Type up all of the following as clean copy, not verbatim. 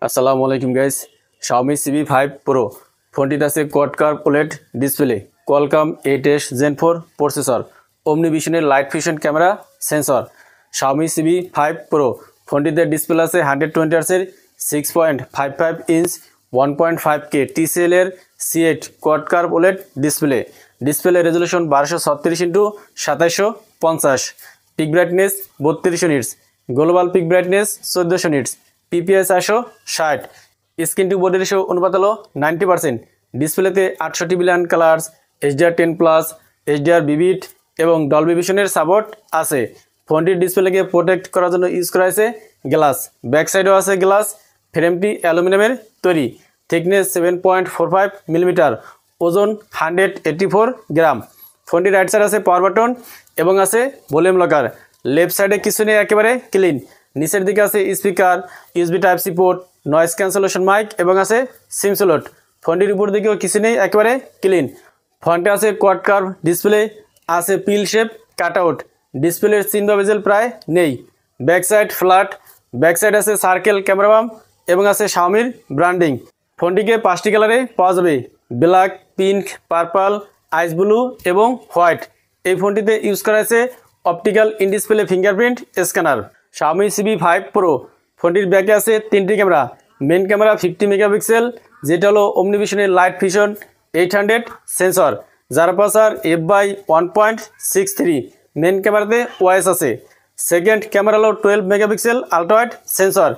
আসসালামু আলাইকুম guys. Xiaomi CB5 Pro ফোনটিতে আছে quad curve OLED display, Qualcomm 8s Gen 4 processor, Omnivision light fusion camera sensor. Xiaomi CB5 Pro ফোনটিতে display আছে 120 Hz এর 6.55 inch 1.5K TCL এর C8 quad curve OLED display resolution 1236x2750, peak brightness 32 nits, global peak brightness 1400 nits, PPI 460, screen to body ratio অনুপাত হলো 90%। ডিসপ্লেতে 68 billion colours, HDR10+, HDR বিবিট এবং Dolby ভিশনের support আছে। ফোনটির ডিসপ্লেকে প্রোটেক্ট করার জন্য ইউজ করা হয়েছে গ্লাস, ব্যাক সাইডেও আছে গ্লাস। ফ্রেমটি অ্যালুমিনিয়ামের তৈরি, থিকনেস 7.45 মিলিমিটার, ওজন 184 গ্রাম। ফোনটির রাইট সাইড আছে পাওয়ার বাটন এবং আছে ভলিউম লকার। লেফট সাইডে কিছু নেই, একেবারে ক্লিন। নিচের দিকে আছে speaker, USB type C port, noise cancellation mic এবং আছে সিম স্লট। ফোনটির উপর দিকেও কিছু নেই, একেবারে ক্লিন। ফ্রন্টে আছে কোয়াড কার্ভ ডিসপ্লে, আছে পিল শেপ কাটআউট। ডিসপ্লের চিহ্ন বা বেজেল প্রায় নেই। Back side flat, back side আছে সার্কেল ক্যামেরা বাম এবং আছে Xiaomiর ব্র্যান্ডিং। ফোনটিকে 5টি কালারে পাওয়া যাবে, ব্ল্যাক, পিঙ্ক, পার্পল, আইস ব্লু এবং হোয়াইট। এই ফোনটিতে ইউজ করা হয়েছে optical in display fingerprint scanner. Xiaomi CB5 Pro ফোনটির ব্যাকে আছে 3টি ক্যামেরা। মেন ক্যামেরা 50 মেগাপিক্সেল, যেটা হলো Omnivision লাইট ফিউশন 800 সেন্সর, যার আপারচার f/1.63। মেন ক্যামেরাতে ওয়াইস আছে। সেকেন্ড ক্যামেরা হলো 12 মেগাপিক্সেল আলট্রাওয়াইড সেন্সর,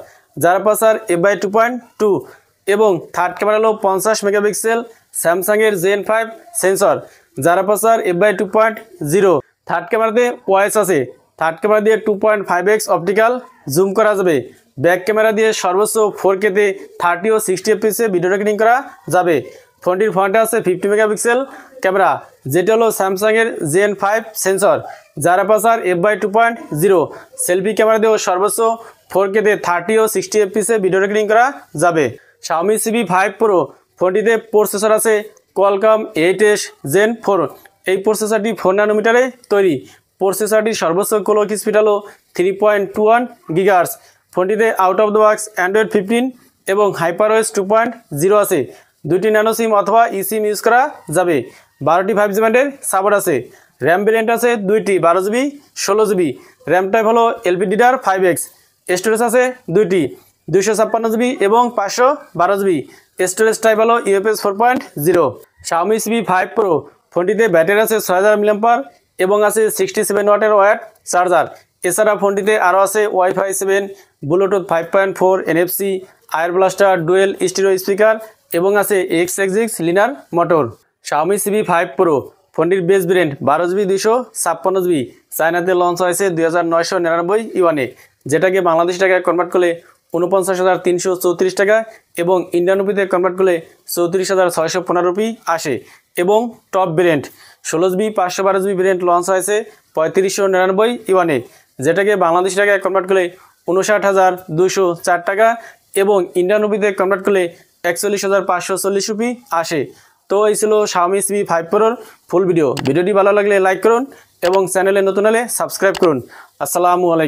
যার আপারচার f/2.2 এবং থার্ড ক্যামেরা হলো 50 মেগাপিক্সেল স্যামসাংয়ের Gen 5 সেন্সর, যার আপারচার f/2.0। থার্ড ক্যামেরাতে ওয়াইস আছে। থার্ড ক্যামেরা দিয়ে 2.5x অপটিক্যাল জুম করা যাবে। ব্যাক ক্যামেরা দিয়ে সর্বোচ্চ 4K-তে 30 ও 60 fps ভিডিও রেকর্ডিং করা যাবে। ফোনটির ফ্রন্টে আছে 50 মেগাপিক্সেল ক্যামেরা, যেটা হলো স্যামসাংয়ের Gen 5 সেন্সর, যার আপারচার f/2.0। সেলফি ক্যামেরা দিয়েও সর্বোচ্চ 4K-তে 30 ও 60 fps ভিডিও রেকর্ডিং করা যাবে। Xiaomi CB5 Pro ফোনটিতে প্রসেসর আছে Qualcomm 8s Gen 4। এই প্রসেসরটি 4 ন্যানোমিটারে তৈরি। প্রসেসরটির সর্বোচ্চ ক্লক স্পিড হলো 3.21 GHz। ফোনটিতে out of the box Android 15 এবং HyperOS 2.0 আছে। 2টি ন্যানো সিম অথবা eSIM ইউজ করা যাবে। 12টি 5G ব্যান্ডের সাপোর্ট আছে। র্যাম ভেরিয়েন্ট আছে 2টি, 12GB 16GB। র্যাম টাইপ হলো LPDDR5X। স্টোরেজ আছে 2টি, 256GB এবং 512GB। স্টোরেজ টাইপ হলো UFS 4.0। Xiaomi CB5 Pro ফোনটিতে ব্যাটারি আছে 6000 mAh এবং আছে 67 ওয়াটের ওয়্যার চার্জার। এছাড়া ফোনটিতে আরও আছে Wi-Fi 7, ব্লুটুথ 5.4, NFC, আয়ার ব্লাস্টার, ডুয়েল স্টিরিও স্পিকার এবং আছে X66 liner motor. Xiaomi CB5 Pro ফোনটির বেস ভেরিয়েন্ট 12GB 256GB চায়নাতে লঞ্চ হয়েছে 2999 ইউয়ানে, যেটাকে বাংলাদেশ টাকায় কনভার্ট করলে 49,334 টাকা এবং ইন্ডিয়ান রুপিতে কনভার্ট করলে 34,615 রুপি আসে। এবং top variant 16GB 512GB variant launch হয়েছে 3599 ইউয়ানে, যেটাকে বাংলাদেশ টাকায় কনভার্ট করলে 59,204 টাকা এবং ইন্ডিয়ান রুপিতে কনভার্ট করলে 41,540 রুপি আসে। তো এই ছিল Xiaomi CB5 Proর ফুল ভিডিওটি ভালো লাগলে লাইক করুন এবং চ্যানেলে নতুন হলে সাবস্ক্রাইব করুন। আসসালামু আলাইকুম।